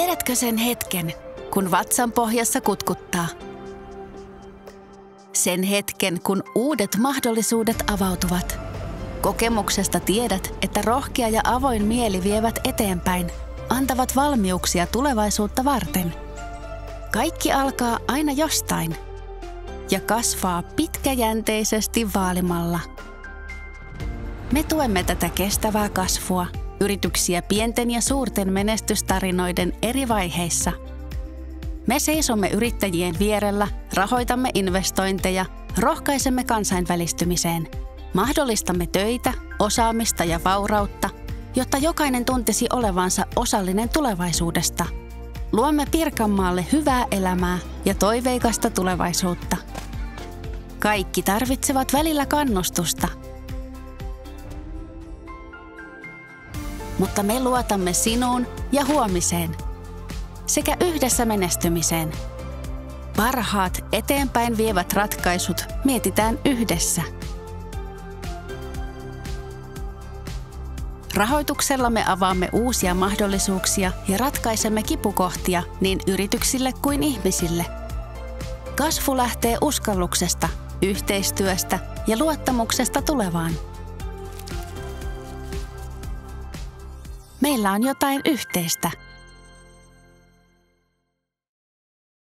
Tiedätkö sen hetken, kun vatsan pohjassa kutkuttaa? Sen hetken, kun uudet mahdollisuudet avautuvat. Kokemuksesta tiedät, että rohkea ja avoin mieli vievät eteenpäin, antavat valmiuksia tulevaisuutta varten. Kaikki alkaa aina jostain ja kasvaa pitkäjänteisesti vaalimalla. Me tuemme tätä kestävää kasvua, yrityksiä pienten ja suurten menestystarinoiden eri vaiheissa. Me seisomme yrittäjien vierellä, rahoitamme investointeja, rohkaisemme kansainvälistymiseen. Mahdollistamme töitä, osaamista ja vaurautta, jotta jokainen tuntisi olevansa osallinen tulevaisuudesta. Luomme Pirkanmaalle hyvää elämää ja toiveikasta tulevaisuutta. Kaikki tarvitsevat välillä kannustusta. Mutta me luotamme sinuun ja huomiseen sekä yhdessä menestymiseen. Parhaat eteenpäin vievät ratkaisut mietitään yhdessä. Rahoituksella me avaamme uusia mahdollisuuksia ja ratkaisemme kipukohtia niin yrityksille kuin ihmisille. Kasvu lähtee uskalluksesta, yhteistyöstä ja luottamuksesta tulevaan. Meillä on jotain yhteistä.